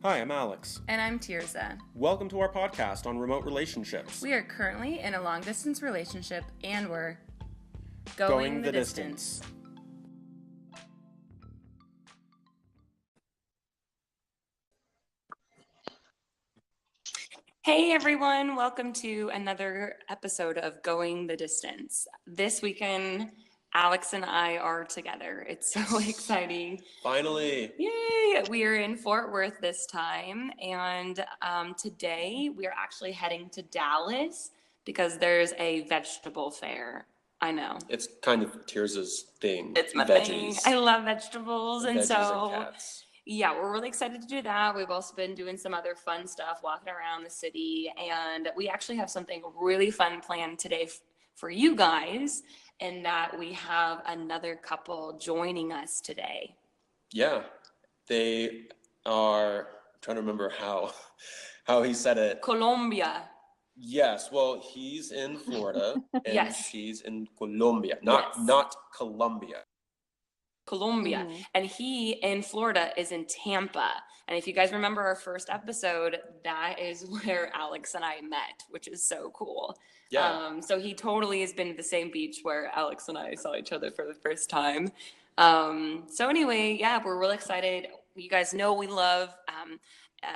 Hi, I'm Alex. And I'm Tirza. Welcome to our podcast on remote relationships. We are currently in a long-distance relationship, and we're Going the distance. Hey everyone, welcome to another episode of Going the Distance. This weekend, Alex and I are together. It's so exciting. Finally. Yay! We are in Fort Worth this time, and today we are actually heading to Dallas because there's a vegetable fair. I know. It's kind of Tirza's thing. It's my veggies. thing. I love vegetables, and Veggies so and cats. yeah, we're really excited to do that. We've also been doing some other fun stuff, walking around the city, and we actually have something really fun planned today for you guys, in that we have another couple joining us today. Yeah, they are, I'm trying to remember how he said it. Colombia. Yes, well, he's in Florida and Yes. she's in Colombia, not Colombia. Colombia. And he in Florida is in Tampa. And if you guys remember our first episode, that is where Alex and I met, which is so cool. Yeah. So he totally has been to the same beach where Alex and I saw each other for the first time. So anyway, yeah, we're really excited. You guys know we love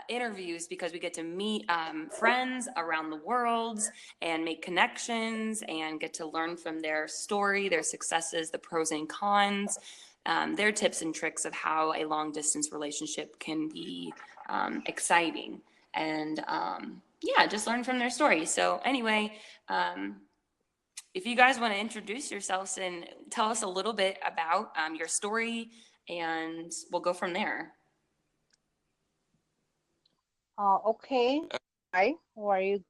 interviews because we get to meet friends around the world and make connections and get to learn from their story, their successes, the pros and cons. Their tips and tricks of how a long distance relationship can be exciting, and yeah, just learn from their story. So anyway, if you guys want to introduce yourselves and tell us a little bit about your story, and we'll go from there. Okay. Hi, how are you?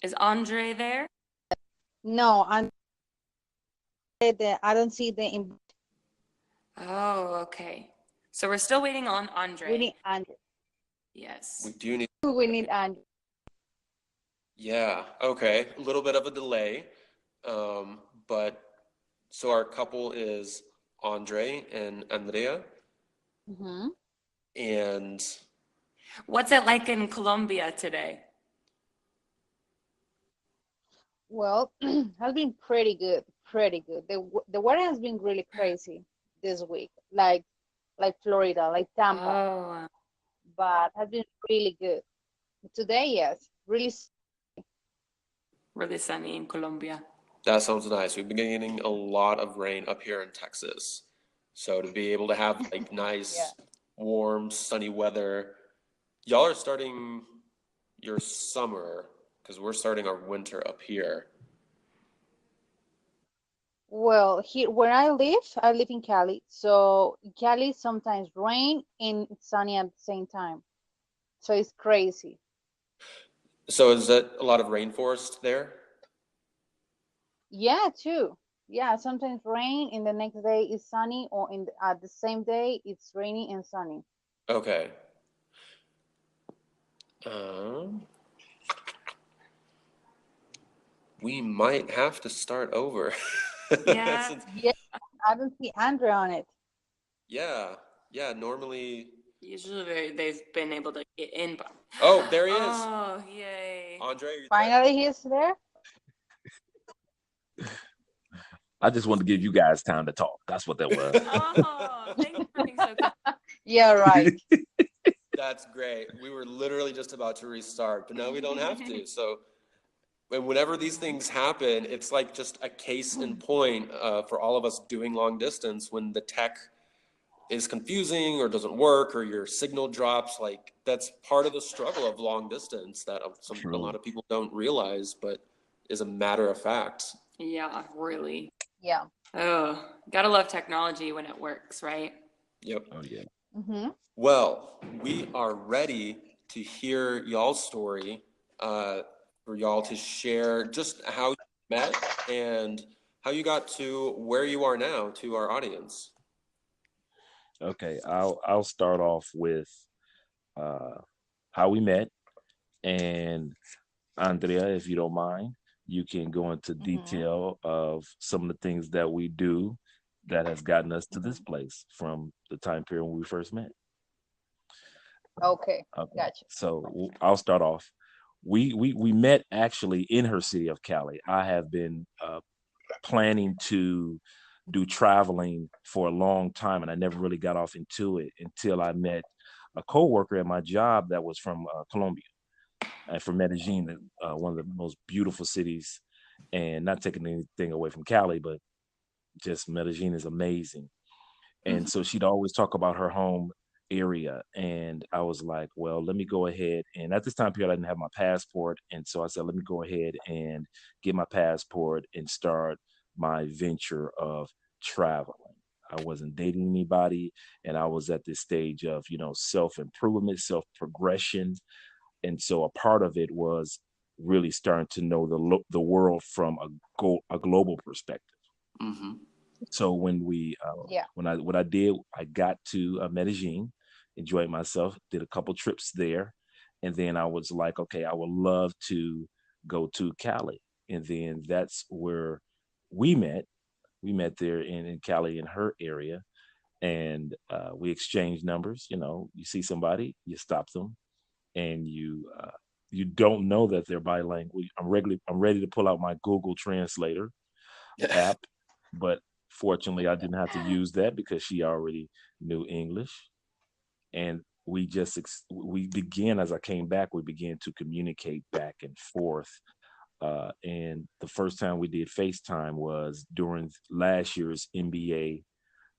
Is Andre there? No, I don't see the Oh, okay. So we're still waiting on Andre. we need Andrew. Yes. We do need. We need Andrew. Yeah, okay. A little bit of a delay. But so our couple is Andre and Andrea. Mm-hmm. And What's it like in Colombia today? Well, has been pretty good, pretty good. The weather has been really crazy this week, like Florida, like Tampa, Oh, but has been really good. Today, yes, really sunny in Colombia. that sounds nice. We've been getting a lot of rain up here in Texas. So to be able to have like nice, Yeah. warm, sunny weather. Y'all are starting your summer because we're starting our winter up here. Well, here where I live in Cali. So Cali sometimes rain and it's sunny at the same time. So it's crazy. So is that a lot of rainforest there? Yeah, too. Yeah, sometimes rain and the next day is sunny, or at the same day it's rainy and sunny. Okay. Um, we might have to start over. Yeah. Since- Yeah, I don't see Andrea on it. yeah, normally. Usually they've been able to get in. Oh, there he is. Oh, yay. Andre, are you there? Finally, he's there. I just wanted to give you guys time to talk. That's what that was. Oh, thanks for being so good. Yeah, right. That's great. We were literally just about to restart, but now we don't have to. So, and whenever these things happen, it's like just a case in point for all of us doing long distance when the tech is confusing or doesn't work or your signal drops. Like that's part of the struggle of long distance that a lot of people don't realize, but is a matter of fact. Yeah, really. Yeah. Oh, gotta love technology when it works, right? Yep. Oh yeah. Mm-hmm. Well, we are ready to hear y'all's story, for y'all to share just how you met and how you got to where you are now to our audience. Okay. I'll start off with how we met, and Andrea, if you don't mind, you can go into detail of some of the things that we do that has gotten us to this place from the time period when we first met. Okay, Okay. gotcha. So I'll start off. We met actually in her city of Cali. I have been planning to do traveling for a long time, and I never really got off into it until I met a coworker at my job that was from Colombia and from Medellin, one of the most beautiful cities. And not taking anything away from Cali, but just Medellin is amazing. And so she'd always talk about her home area. And I was like, well, let me go ahead. And at this time period, I didn't have my passport. And so I said, let me go ahead and get my passport and start my venture of traveling. I wasn't dating anybody. And I was at this stage of, self improvement, self progression. And so a part of it was really starting to know the world from a global perspective. Mm-hmm. So when we Yeah. what I did, I got to Medellin, enjoyed myself, did a couple trips there, and then I was like, okay, I would love to go to Cali, and then that's where we met. We met there in Cali in her area, and we exchanged numbers. You see somebody, you stop them, and you don't know that they're bilingual. I'm ready to pull out my Google Translator app, but fortunately, I didn't have to use that because she already knew English. And we began, as I came back, we began to communicate back and forth. And the first time we did FaceTime was during last year's NBA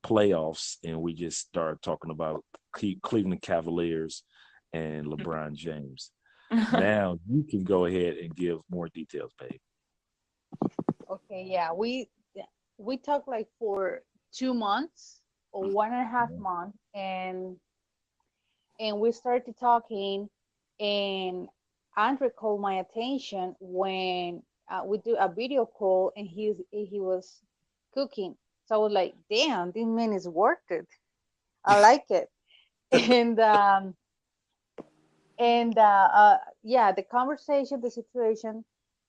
playoffs, and we just started talking about Cleveland Cavaliers and LeBron James. Now you can go ahead and give more details, babe. Okay, yeah. We talked like for 2 months or 1.5 months, and we started talking, and Andre called my attention when we do a video call, and he was cooking. So I was like, damn, this man is worth it. I like it. And yeah, the conversation, the situation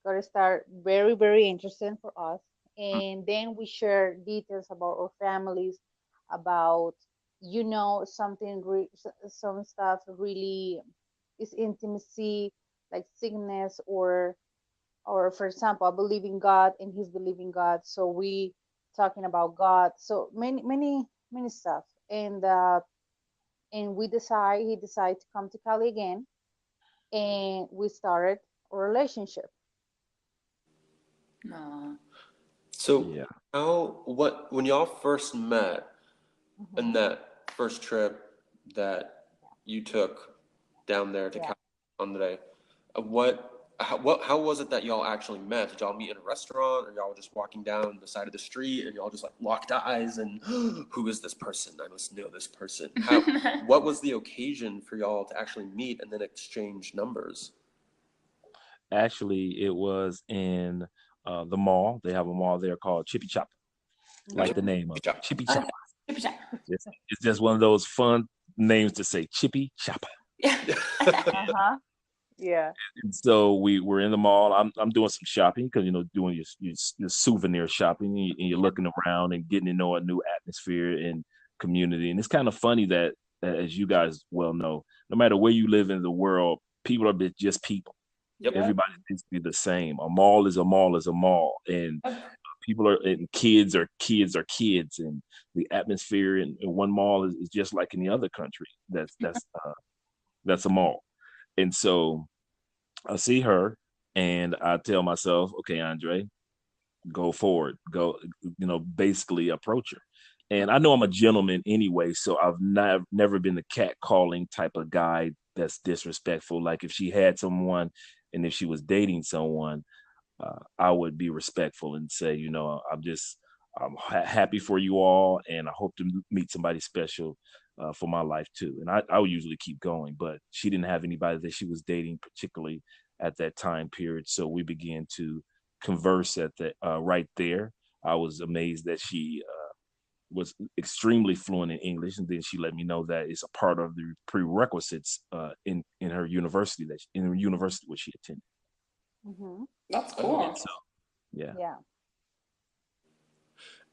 got to start very, very interesting for us. And then we share details about our families, about something some stuff really is intimacy, like sickness, or for example, I believe in God and he's believing God, so we talking about God, so many, many, many stuff. And he decided to come to Cali again, and we started a relationship. Aw. So Yeah. when y'all first met in Mhm. that first trip that you took down there to Yeah. Andre, how was it that y'all actually met? Did y'all meet in a restaurant, or y'all were just walking down the side of the street and y'all just like locked eyes and who is this person? I must know this person. What was the occasion for y'all to actually meet and then exchange numbers? Actually, it was in the mall. They have a mall there called Chippy Chopper, like Mhm. the name of it, Chippy Okay. Chopper. It's just one of those fun names to say, Chippy Chopper. Yeah. Uh-huh. Yeah. And so we were in the mall. I'm doing some shopping because doing your souvenir shopping, and you're looking around and getting to know a new atmosphere and community. And it's kind of funny that, as you guys well know, no matter where you live in the world, people are just people. Yep. Yep. Everybody's basically the same. A mall is a mall is a mall, and people are and kids, and the atmosphere in one mall is just like in the other country. That's a mall. And so I see her, and I tell myself, okay, Andre, go forward, go, basically approach her. And I know I'm a gentleman anyway, so I've never been the cat calling type of guy that's disrespectful. Like if she had someone and if she was dating someone, I would be respectful and say, I'm happy for you all, and I hope to meet somebody special for my life too. And I would usually keep going, but she didn't have anybody that she was dating particularly at that time period. So we began to converse at the right there. I was amazed that she was extremely fluent in English, and then she let me know that it's a part of the prerequisites in her university in her university which she attended. Mhm. That's Oh. cool. So yeah. Yeah.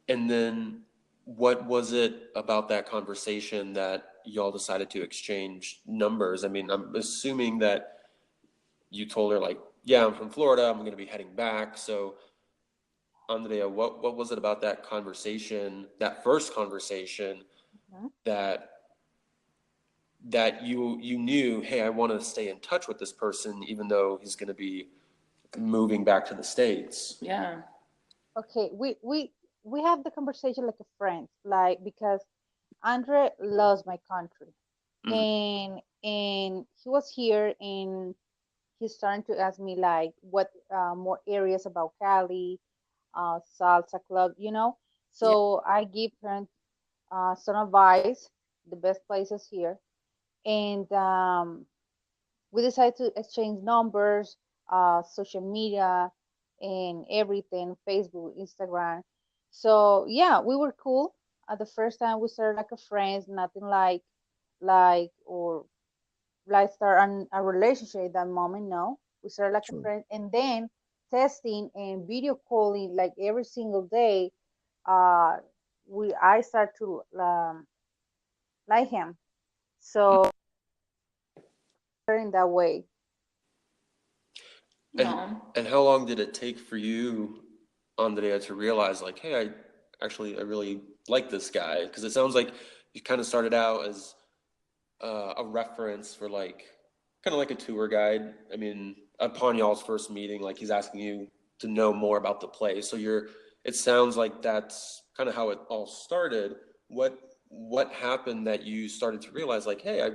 And then what was it about that conversation that y'all decided to exchange numbers? I mean, I'm assuming that you told her like, yeah, I'm from Florida, I'm going to be heading back. So Andrea, what was it about that conversation, that first conversation, Mhm. that you knew, hey, I want to stay in touch with this person, even though he's going to be moving back to the States? Yeah. Okay, we have the conversation like a friend, like because Andre loves my country, Mhm. and he was here, and he's starting to ask me like what more areas about Cali, salsa club, you know. Yeah. So I give him some advice, the best places here, and we decided to exchange numbers, social media, and everything, Facebook, Instagram. So yeah, we were cool. At the first time, we started like a friends, nothing or like start a relationship at that moment. No, we started like a True. friend, and then testing and video calling like every single day. Uh, I start to like him. So in that way. And No. and how long did it take for you, Andrea, to realize like, hey, I really like this guy? Because it sounds like you kind of started out as a reference for like kind of like a tour guide. I mean, upon y'all's first meeting, like he's asking you to know more about the place. So it sounds like that's kind of how it all started. What happened that you started to realize like, hey, I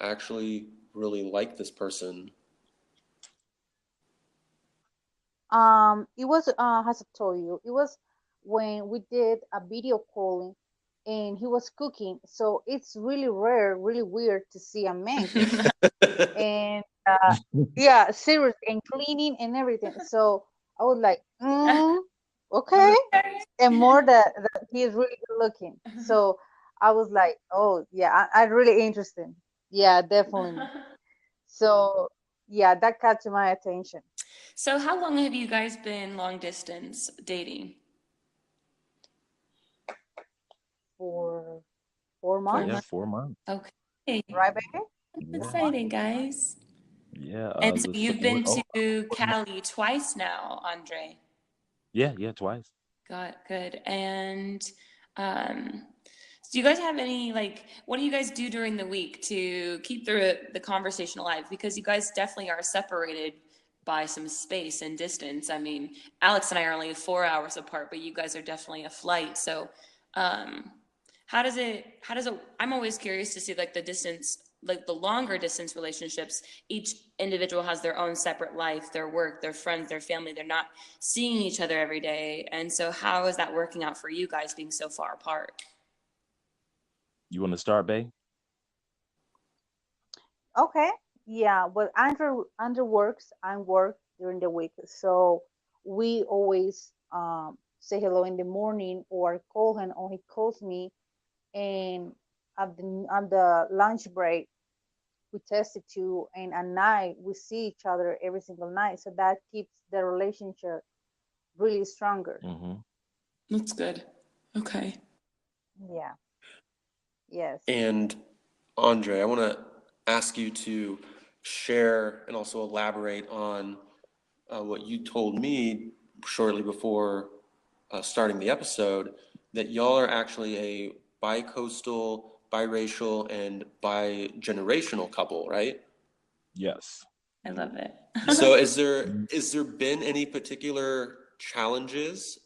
actually really like this person? It was as I told you, it was when we did a video calling and he was cooking. So it's really rare, really weird to see a man cooking. And yeah, serious and cleaning and everything. So I was like, okay. And more that he is really good looking. So I was like, oh yeah, I really interested. Yeah, definitely. So yeah, that caught my attention. So how long have you guys been long distance dating? For 4 months, Yeah, 4 months. 4 months. Okay. right, baby? That's Yeah, 4 months. exciting, guys. yeah. And so The you've been oh, to Cali twice now, Andre. yeah, twice. Got good. And um, so do you guys have any like what do you guys do during the week to keep the conversation alive? Because you guys definitely are separated by some space and distance. I mean, Alex and I are only 4 hours apart, but you guys are definitely a flight. So um, how does it I'm always curious to see like the distance, like the longer distance relationships, each individual has their own separate life, their work, their friends, their family. They're not seeing each other every day. And so how is that working out for you guys being so far apart? You want to start, Bay? Okay. Yeah. Well, Andrew works and work during the week, so we always say hello in the morning or call him or he calls me, and at the lunch break we test it too, and at night we see each other every single night, so that keeps the relationship really stronger. Mm-hmm. That's good. Okay. Yeah. Yes. And Andre, I want to ask you to share and also elaborate on what you told me shortly before starting the episode, that y'all are actually a bi-coastal, biracial, and bi-generational couple, right? Yes. I love it. So is there been any particular challenges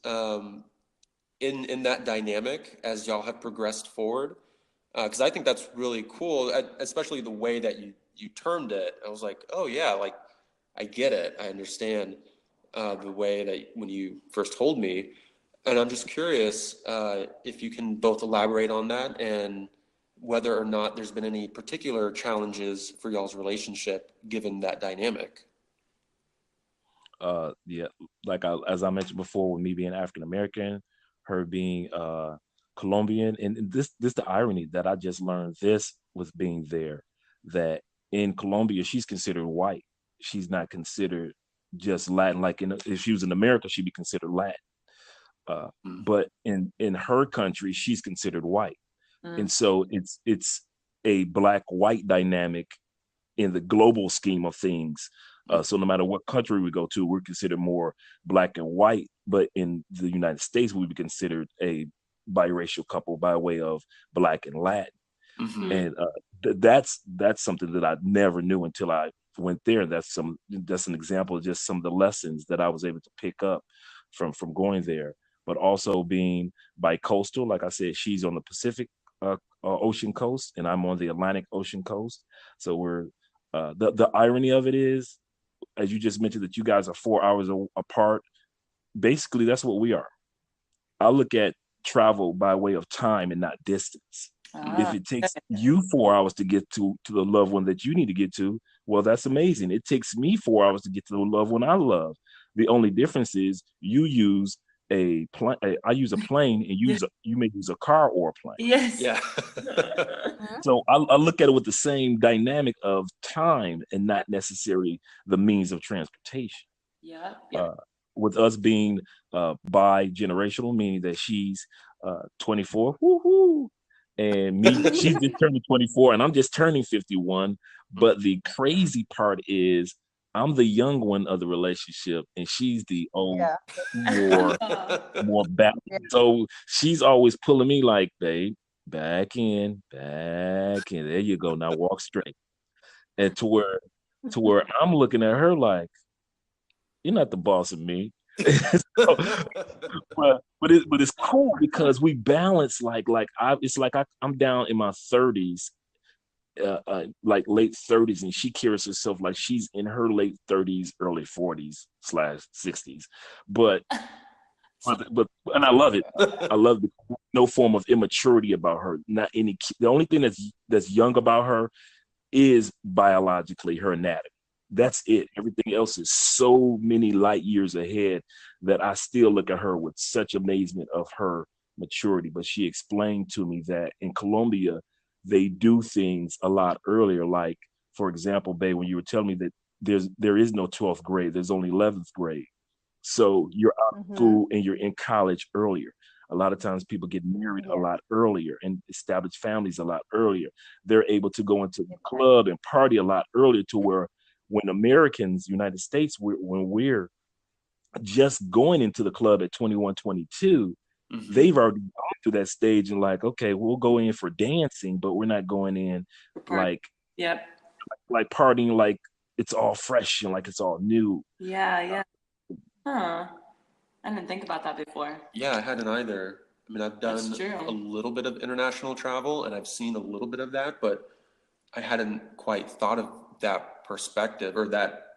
in that dynamic as y'all have progressed forward? Because I think that's really cool, especially the way that you termed it. I was like, oh yeah, like I get it, I understand the way that when you first told me, and I'm just curious if you can both elaborate on that and whether or not there's been any particular challenges for y'all's relationship given that dynamic. Yeah, like as I mentioned before, with me being African American, her being Colombian, and this the irony that I just learned this with being there, that in Colombia she's considered white. She's not considered just Latin. Like if she was in America, she'd be considered Latin. Mm. But in her country, she's considered white, Mm. and so it's a black-white dynamic in the global scheme of things. So no matter what country we go to, we're considered more black and white. But in the United States, we would be considered a biracial couple by way of black and Latin. Mhm. And that's something that I never knew until I went there. That's an example of just some of the lessons that I was able to pick up from going there. But also being bicoastal, like I said, she's on the Pacific Ocean coast, and I'm on the Atlantic Ocean coast. So we're the irony of it is, as you just mentioned, that you guys are 4 hours apart. Basically, that's what we are. I look at travel by way of time and not distance. If it takes you 4 hours to get to the loved one that you need to get to, well, that's amazing. It takes me 4 hours to get to the loved one I love. The only difference is you use a plane. I use a plane, and you may use a car or a plane. Yes. Yeah. So I look at it with the same dynamic of time and not necessarily the means of transportation. Yeah. With us being bi-generational, meaning that she's 24, woohoo, and me, she's just turning 24, and I'm just turning 51. But the crazy part is, I'm the young one of the relationship, and she's the old, Yeah. more back. Yeah. So she's always pulling me like, babe, back in, back in. There you go. Now walk straight. And to where I'm looking at her like, you're not the boss of me. So, but it's cool because we balance I'm down in my 30s, like late 30s, and she carries herself like she's in her late 30s, early 40s / 60s. But and I love it. I love no form of immaturity about her. Not any. The only thing that's young about her is biologically her anatomy. That's it. Everything else is so many light years ahead that I still look at her with such amazement of her maturity. But she explained to me that in Colombia, they do things a lot earlier. Like, for example, babe, when you were telling me that there is no 12th grade, there's only 11th grade. So you're out of school and you're in college earlier. A lot of times people get married a lot earlier and establish families a lot earlier. They're able to go into the club and party a lot earlier, to where when Americans, United States, when we're just going into the club at 21, 22, they've already gone through that stage and like, okay, we'll go in for dancing, but we're not going in like partying like it's all fresh and like it's all new. Yeah. Huh. I didn't think about that before. Yeah, I hadn't either. I mean, I've done That's true. a little bit of international travel, and I've seen a little bit of that, but I hadn't quite thought of that perspective, or that,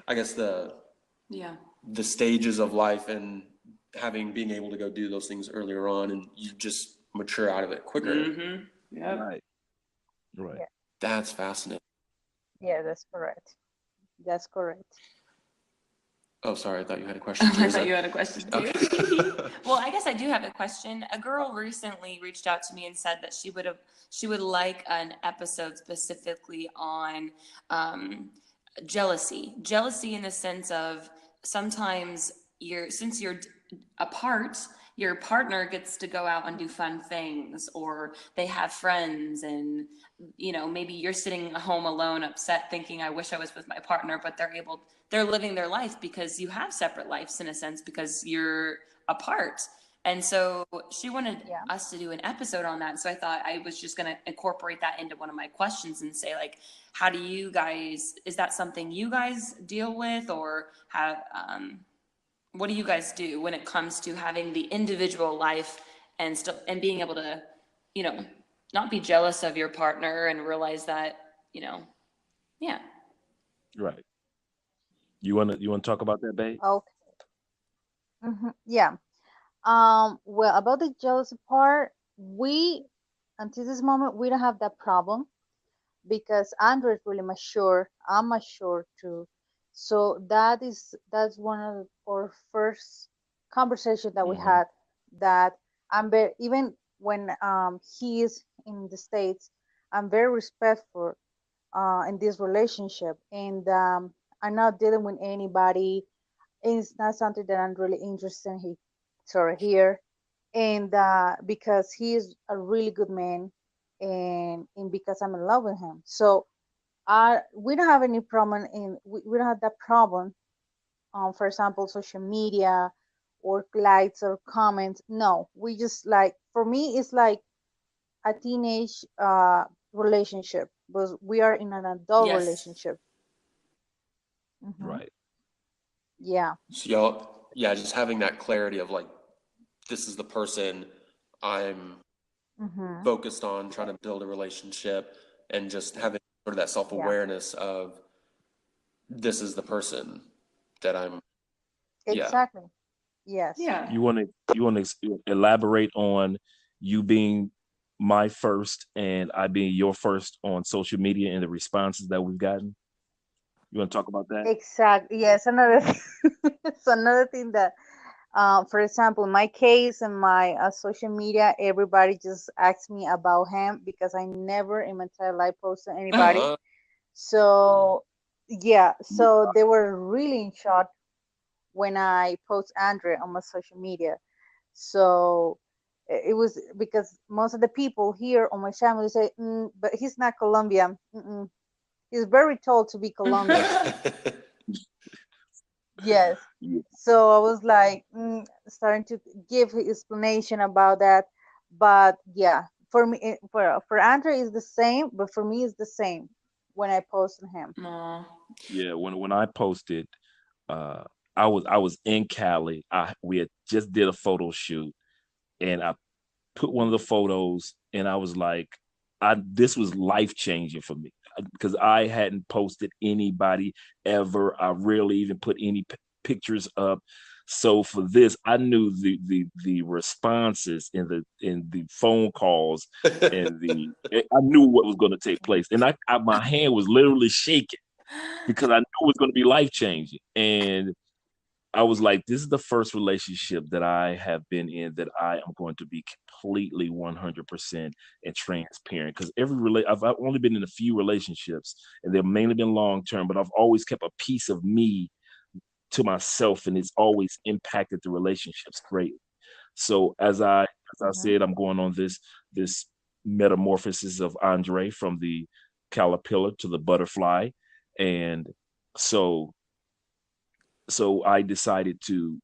I guess, the stages of life, and being able to go do those things earlier on, and you just mature out of it quicker. Mm-hmm. Yeah. Right. Yeah. That's fascinating. Yeah, that's correct. That's correct. Oh, sorry, I thought you had a question too. I thought you had a question too. Okay. Well, I guess I do have a question. A girl recently reached out to me and said that she would like an episode specifically on jealousy. Jealousy in the sense of sometimes since you're apart, your partner gets to go out and do fun things, or they have friends, and maybe you're sitting home alone upset thinking, I wish I was with my partner, but they're living their life because you have separate lives in a sense because you're apart. And so she wanted us to do an episode on that. So I thought I was just going to incorporate that into one of my questions and say, like, how do you guys, is that something you guys deal with, or what do you guys do when it comes to having the individual life and being able to, not be jealous of your partner and realize that, Right. You want to talk about that, babe? Okay. Yeah. Well, about the jealousy part, until this moment, we don't have that problem because Andrew is really mature. I'm mature too. So that's one of our first conversation that we had, that I'm very, even when he is in the States, I'm very respectful in this relationship, and I'm not dealing with anybody. It's not something that I'm really interested in here, and because he is a really good man, and because I'm in love with him. So we don't have any problem we don't have that problem. For example, social media or likes or comments. No, we just like, for me, it's like a teenage relationship, but we are in an adult Yes. relationship. Right. Yeah. So y'all, yeah, just having that clarity of like, this is the person I'm focused on trying to build a relationship, and just having sort of that Yeah. self-awareness of this is the person that I'm, yeah. Exactly. Yes. Yeah. You want to elaborate on you being my first and I being your first on social media and the responses that we've gotten? You want to talk about that? Exactly. Yes. Another it's another thing that, for example, in my case and my social media, everybody just asks me about him because I never in my entire life posted anybody. Uh-huh. So yeah, so they were really in shock when I post Andrea on my social media. So it was because most of the people here on my family say, but he's not Colombian. Mm-mm. He's very tall to be Colombian. Yes. Yeah. So I was like, starting to give his explanation about that. But yeah, for me, for Andre is the same, but for me it's the same when I post on him. Aw. Yeah, when I posted, uh, I was in Cali. We had just did a photo shoot, and I put one of the photos, and I was like, I this was life changing for me because I hadn't posted anybody ever. I rarely even put any pictures up. So for this, I knew the responses in the phone calls and I knew what was going to take place, and my hand was literally shaking because I knew it was going to be life changing. And I was like, this is the first relationship that I have been in that I am going to be completely 100% and transparent. Because I've only been in a few relationships, and they've mainly been long term, but I've always kept a piece of me to myself, and it's always impacted the relationships greatly. So as I Hmm. said, I'm going on this metamorphosis of Andre from the caterpillar to the butterfly, and so I decided to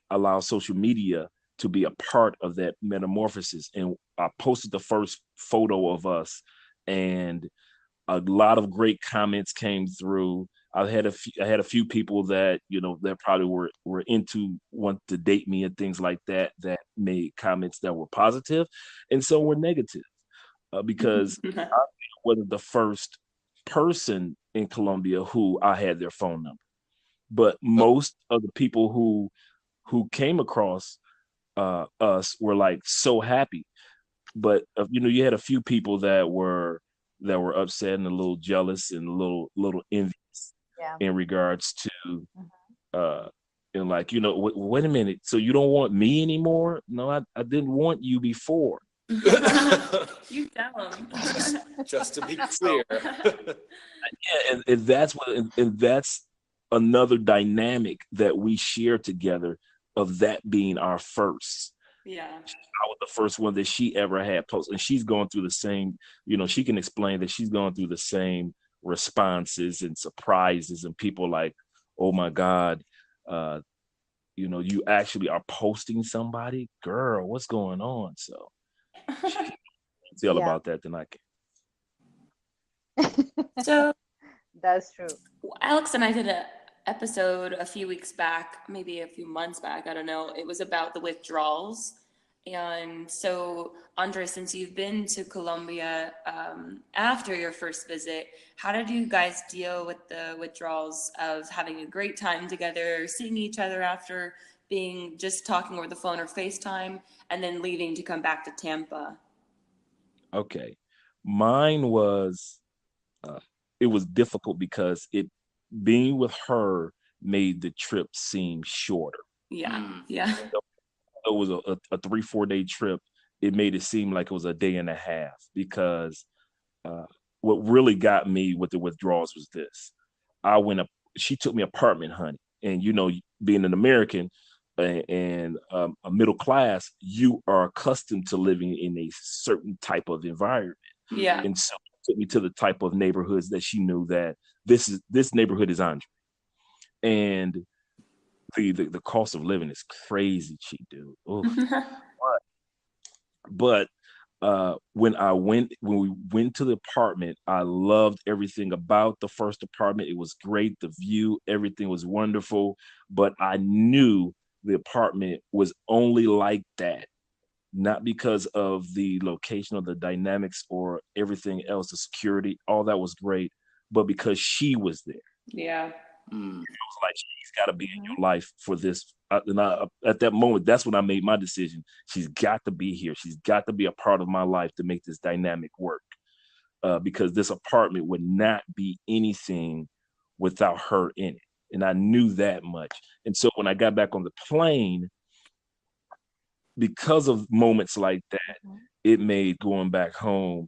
allow social media to be a part of that metamorphosis. And I posted the first photo of us, and a lot of great comments came through. I had a few people that that probably were into want to date me and things like that made comments that were positive, and some were negative because I wasn't the first person in Colombia who I had their phone number, but most of the people who came across us were like so happy. But you had a few people that were upset and a little jealous and a little envious Yeah. in regards to Mhm. uh and like wait a minute, so you don't want me anymore? No, I didn't want you before. You tell him. just to be So clear. yeah, and that's another dynamic that we share together of that being our first. Yeah. I was the first one that she ever had post, and she's going through the same. She can explain that she's going through the same responses and surprises, and people like, "Oh my God, uh, you actually are posting somebody, girl. What's going on?" So she can tell Yeah. about that than I can. So That's true. Alex and I did a episode a few weeks back, maybe a few months back, I don't know. It was about the withdrawals. And so, Andre, since you've been to Colombia after your first visit, how did you guys deal with the withdrawals of having a great time together, seeing each other after being just talking over the phone or FaceTime, and then leaving to come back to Tampa? Okay, mine was uh, it was difficult because it being with her made the trip seem shorter. Yeah, Mm. yeah. It was a 3-4 day trip. It made it seem like it was a day and a half because uh, what really got me with the withdrawals was this. I went up. She took me apartment hunting, and being an American and a middle class, you are accustomed to living in a certain type of environment. Yeah. And so it took me to the type of neighborhoods that she knew that this neighborhood is Andre. And the cost of living is crazy cheap, dude. Oof. But when we went to the apartment, I loved everything about the first apartment. It was great, the view, everything was wonderful. But I knew the apartment was only like that, not because of the location or the dynamics or everything else, the security, all that was great, but because she was there. Yeah. Mm. It was like she's got to be in your life for this. At that moment, that's when I made my decision. She's got to be here. She's got to be a part of my life to make this dynamic work. Because this apartment would not be anything without her in it, and I knew that much. And so when I got back on the plane, because of moments like that, it made going back home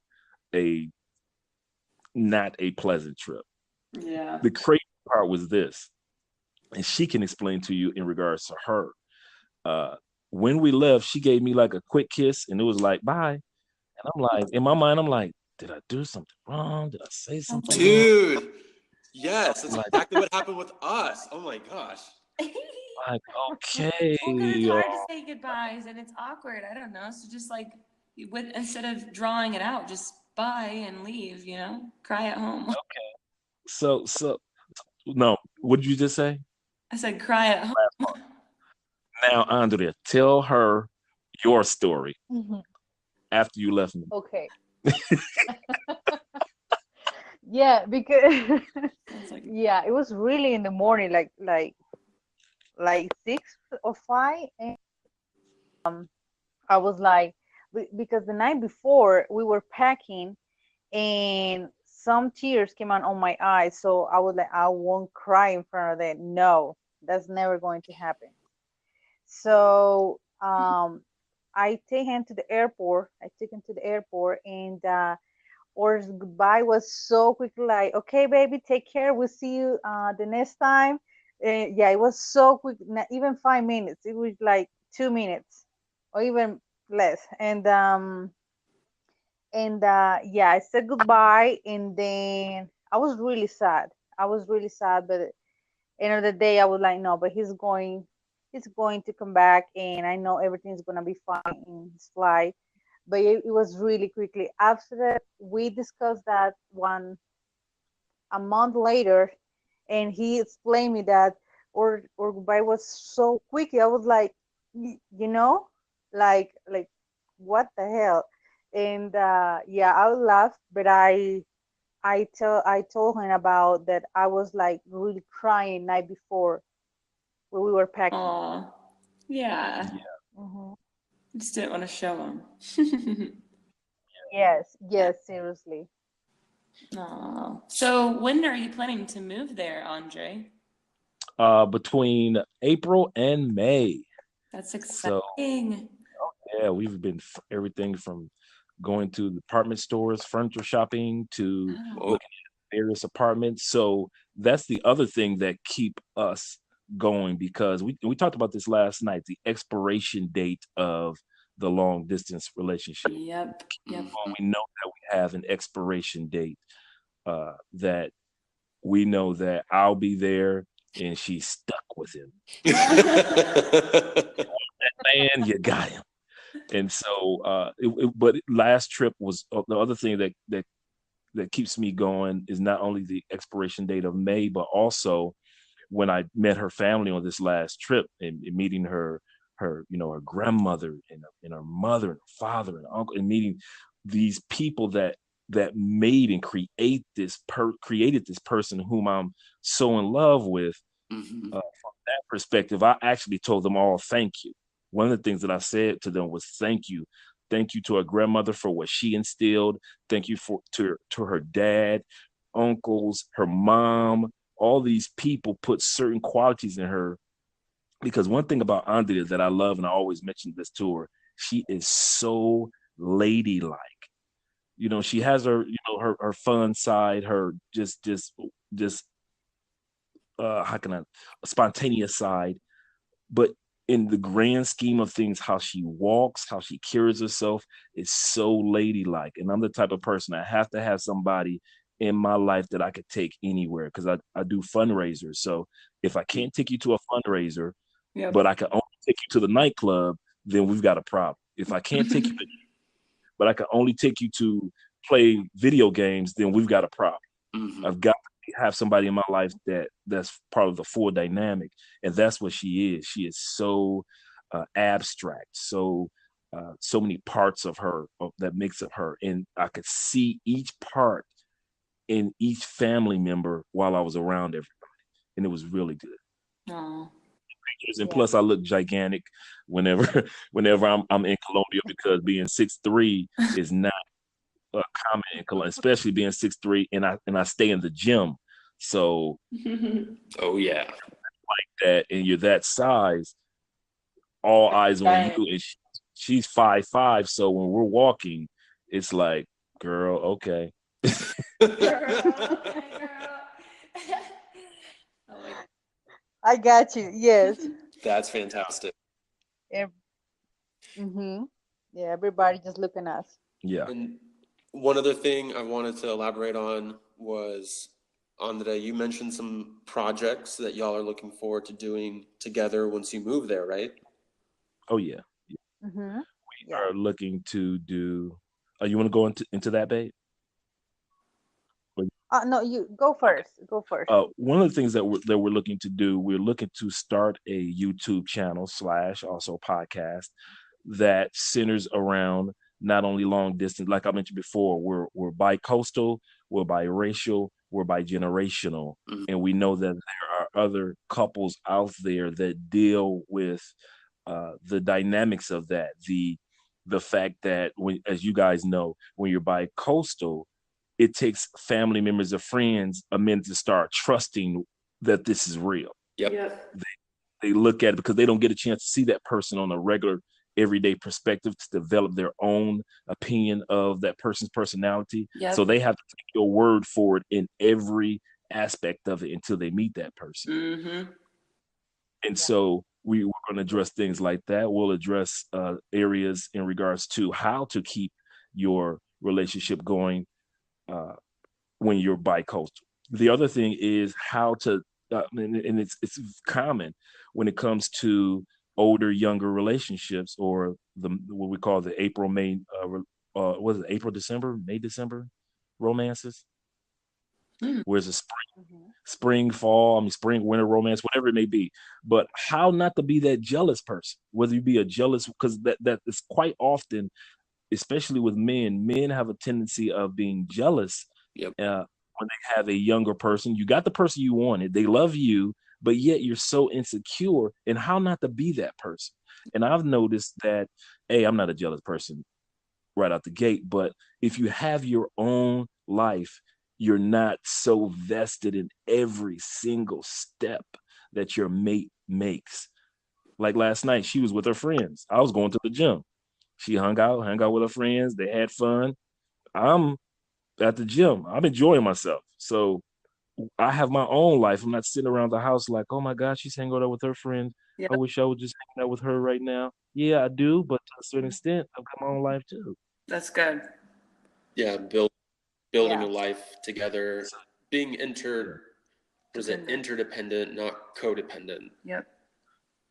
not a pleasant trip. Yeah. The crazy part was this, and she can explain to you in regards to her. When we left, she gave me like a quick kiss, and it was like bye. And I'm like, in my mind, I'm like, did I do something wrong? Did I say something wrong? Dude, yes, that's exactly what happened with us. Oh my gosh. Like, okay. Well, because it's hard to say goodbyes and it's awkward. I don't know. So just like instead of drawing it out, just bye and leave, cry at home. Okay. So no, what did you just say? I said cry at home. Now, Andrea, tell her your story after you left me. Okay. Yeah, because yeah, it was really in the morning, like 6 or 5, and I was like, because the night before we were packing, and some tears came out on my eyes, so I was like, I won't cry in front of them. No, that's never going to happen. So I take him to the airport. I took him to the airport, and our goodbye was so quickly, like, okay, baby, take care. We'll see you the next time. Yeah, it was so quick, not even 5 minutes. It was like 2 minutes or even less. Yeah, I said goodbye, and then I was really sad. I was really sad, but at the end of the day, I was like, no, but he's going to come back, and I know everything's gonna be fine in his flight. But it was really quickly. After that, we discussed that a month later, and he explained me that or goodbye was so quick. I was like, like what the hell? And yeah, I laughed, but I told him about that. I was like really crying night before when we were packing. Aw, yeah. Mm-hmm. Just didn't want to show him. Yes, seriously. Aw. So when are you planning to move there, Andre? Between April and May. That's exciting. So, yeah, we've been everything from going to department stores, furniture shopping, to looking at various apartments. So that's the other thing that keep us going, because we talked about this last night, the expiration date of the long distance relationship. Yep. We know that we have an expiration date, that we know that I'll be there and she's stuck with him. That man, you got him. And so, but last trip was the other thing that keeps me going is not only the expiration date of May, but also when I met her family on this last trip, and meeting her her grandmother and her mother and her father and uncle, and meeting these people that made and created this person whom I'm so in love with. From that perspective, I actually told them all thank you. One of the things that I said to them was thank you. Thank you to her grandmother for what she instilled. Thank you to her dad, uncles, her mom. All these people put certain qualities in her, because one thing about Andrea that I love, and I always mention this to her, she is so ladylike. She has her, her fun side, her just how can I, a spontaneous side, but in the grand scheme of things, how she walks, how she carries herself is so ladylike. And I'm the type of person I have to have somebody in my life that I could take anywhere because I do fundraisers. So if I can't take you to a fundraiser, Yep. but I can only take you to the nightclub, then we've got a problem. If I can't take you, but I can only take you to play video games, then we've got a problem. Mhm. I've got to have somebody in my life that's part of the full dynamic, and that's what she is. She is so abstract, so many parts of her that makes up her, and I could see each part in each family member while I was around everybody, and it was really good. Aw. And Yeah. plus, I look gigantic whenever whenever I'm in Colombia because being 6'3" is not common in Colombia, especially being 6'3", and I stay in the gym. So Oh yeah. that and you're that size, all eyes on Right. you. And she's 5'5", so when we're walking, it's like, girl, okay. Girl. Oh my I got you. Yes. That's fantastic. Mm-hmm. Yeah, everybody just looking at us. Yeah. And one other thing I wanted to elaborate on was, Andrea, you mentioned some projects that y'all are looking forward to doing together once you move there, right? Oh yeah. Mm-hmm. We Yeah. are looking to do. You want to go into that, babe? No, you go first. Go first. One of the things that we're looking to do, we're looking to start a YouTube channel / also podcast that centers around not only long distance, like I mentioned before, we're bi-coastal, we're biracial, we're bi-generational, Mhm. and we know that there are other couples out there that deal with the dynamics of that, the fact that when, as you guys know, when you're bi-coastal, it takes family members or friends a minute to start trusting that this is real. Yep. Yep. They look at it because they don't get a chance to see that person on a regular, everyday perspective to develop their own opinion of that person's personality. Yep. So they have to take your word for it in every aspect of it until they meet that person. Mm-hmm. And so we're going to address things like that. We'll address areas in regards to how to keep your relationship going when you're bi-coastal. The other thing is how to, and it's common when it comes to older, younger relationships, or the what we call the April, May, was it April, December, May, December romances? Mm. Where's the Mm-hmm. spring, fall, spring, winter romance, whatever it may be. But how not to be that jealous person, whether you be a jealous, because that is quite often, especially with men have a tendency of being jealous Yep. when they have a younger person. You got the person you wanted, they love you, but yet you're so insecure, and how not to be that person. And I've noticed that, hey, I'm not a jealous person right out the gate, but if you have your own life, you're not so vested in every single step that your mate makes. Like last night, she was with her friends. I was going to the gym. She hung out with her friends. They had fun. I'm at the gym. I'm enjoying myself. So I have my own life. I'm not sitting around the house like, oh my God, she's hanging out with her friends. Yep. I wish I was just hanging out with her right now. Yeah, I do, but to a certain extent, I've got my own life too. That's good. Yeah. Building Yeah. a life together, being Dependent. interdependent, not codependent. Yep.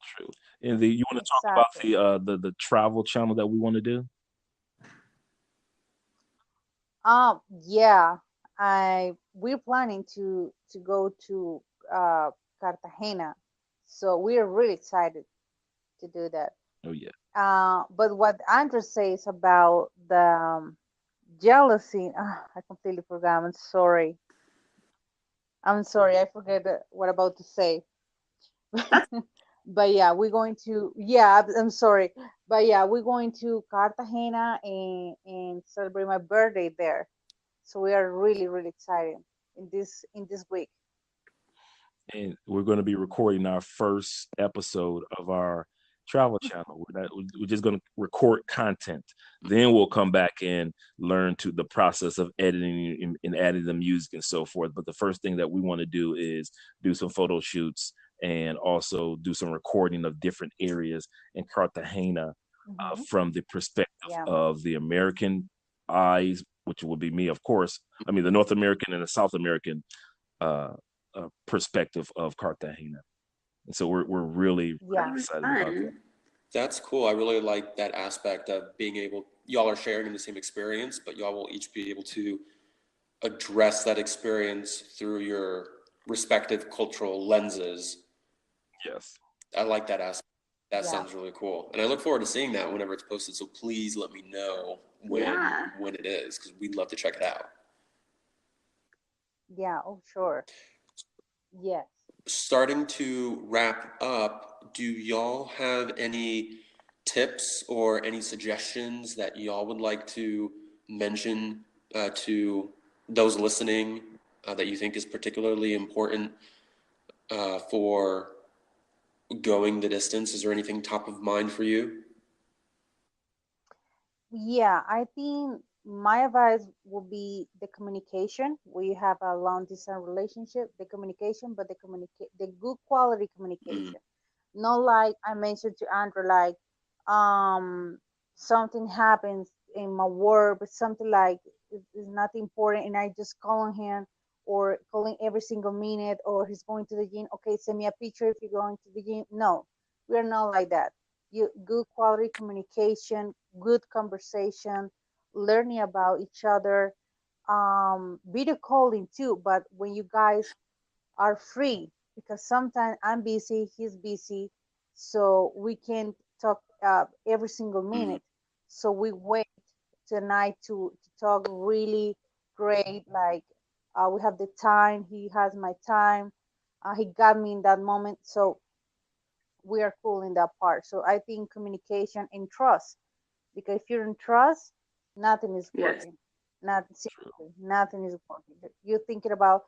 True. And you want to talk about Exactly. the travel channel that we want to do? Yeah. We're planning to go to Cartagena, so we're really excited to do that. Oh yeah. But what Andrew says about the jealousy, I completely forgot. I'm sorry. I'm sorry. I forget what about to say. But yeah, we're going to. Yeah, I'm sorry. But yeah, we're going to Cartagena and celebrate my birthday there. So we are really really excited in this week. And we're going to be recording our first episode of our travel channel. We're just going to record content. Then we'll come back and learn to the process of editing and adding the music and so forth. But the first thing that we want to do is do some photo shoots and also do some recording of different areas in Cartagena from the perspective Yeah. of the American eyes, which would be me, of course. I mean, the North American and the South American perspective of Cartagena. And so we're really Yeah. excited about that. That's cool. I really like that aspect of being able, y'all are sharing in the same experience, but y'all will each be able to address that experience through your respective cultural lenses. Yes. I like that aspect. That Yeah. sounds really cool. And I look forward to seeing that whenever it's posted. So please let me know when it is, because we'd love to check it out. Yeah. Oh, sure. Yes. Starting to wrap up, do y'all have any tips or any suggestions that y'all would like to mention to those listening that you think is particularly important for going the distance? Is there anything top of mind for you? Yeah, I think my advice would be the communication. We have a long distance relationship, the communication, but the good quality communication. Not like I mentioned to Andrew, like um something happens in my work, but something like is not important, and I just call on him or calling every single minute, or he's going to the gym. Okay, send me a picture if you're going to the gym. No, we're not like that. Good quality communication, good conversation, learning about each other, video calling too. But when you guys are free, because sometimes I'm busy, he's busy, so we can't talk every single minute. So we wait tonight to talk really great. Like we have the time, he has my time, he got me in that moment. So we are cool in that part. So I think communication and trust, because if you're in trust, nothing is working. Nothing, seriously, nothing is working. You're thinking about,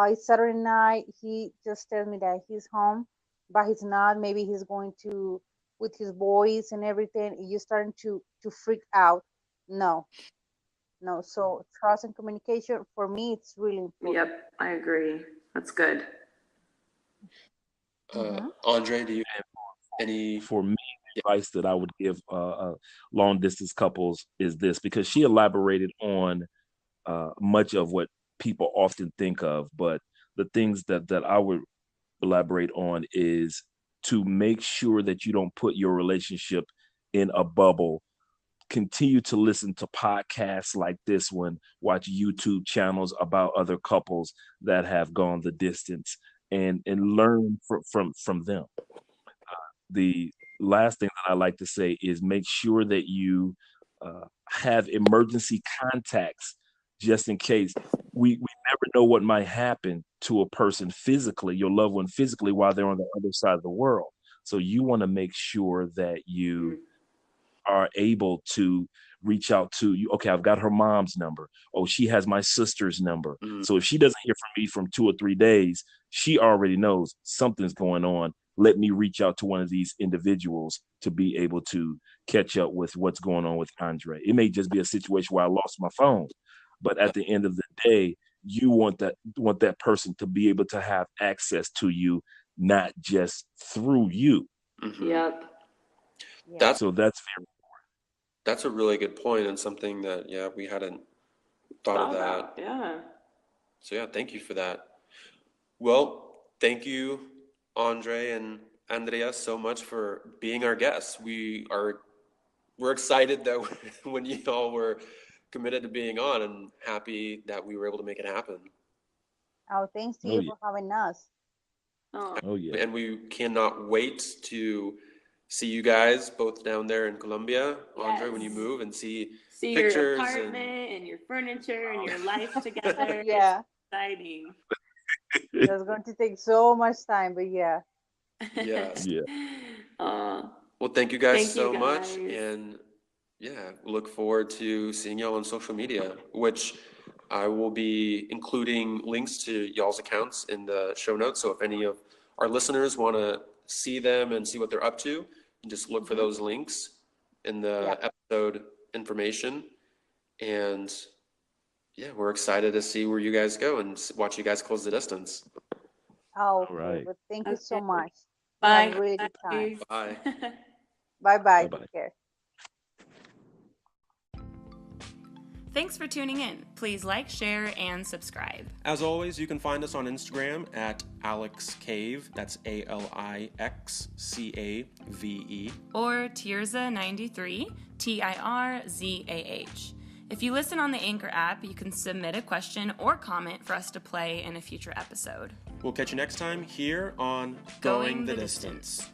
it's Saturday night. He just tells me that he's home, but he's not. Maybe he's going to with his boys and everything. And you're starting to freak out. No, no. So trust and communication for me, it's really important. Yep, I agree. That's good. Andre, do you have any? For me, the advice that I would give long distance couples is this, because she elaborated on much of what people often think of, but the things that I would elaborate on is to make sure that you don't put your relationship in a bubble. Continue to listen to podcasts like this one, watch YouTube channels about other couples that have gone the distance, and learn from them. The last thing that I like to say is make sure that you have emergency contacts just in case. We never know what might happen to a person physically, your loved one physically, while they're on the other side of the world. So you want to make sure that you are able to reach out to you. Okay, I've got her mom's number. Oh, she has my sister's number. So if she doesn't hear from me from 2 or 3 days, she already knows something's going on. Let me reach out to one of these individuals to be able to catch up with what's going on with Andre. It may just be a situation where I lost my phone, but at the end of the day, you want that person to be able to have access to you, not just through you. Yep. Yeah. So that's very That's a really good point, and something that we hadn't thought of that. Yeah. So yeah, thank you for that. Well, thank you, Andre and Andrea, so much for being our guests. We're excited that when you all were committed to being on, and happy that we were able to make it happen. Oh, thanks to Oh you yeah. for having us. Oh yeah. And we cannot wait to see you guys both down there in Colombia, Andre, when you move, and see your pictures apartment and your furniture and your life together. Yeah, It's exciting. that's going to take so much time, but yeah. Yes. Yeah. Well, thank you guys Thank you so much, guys. and yeah, look forward to seeing y'all on social media, which I will be including links to y'all's accounts in the show notes. So if any of our listeners want to see them and see what they're up to, just look for those links in the episode information. And yeah, we're excited to see where you guys go and watch you guys close the distance. Oh, okay, right. but thank you so Okay. much. Bye. Have a really good time. Bye. Bye-bye. Bye-bye. Take care. Thanks for tuning in. Please like, share, and subscribe. As always, you can find us on Instagram at Alex Cave. That's ALIXCAVE. Or Tirza93, TIRZAH. If you listen on the Anchor app, you can submit a question or comment for us to play in a future episode. We'll catch you next time here on Going the Distance.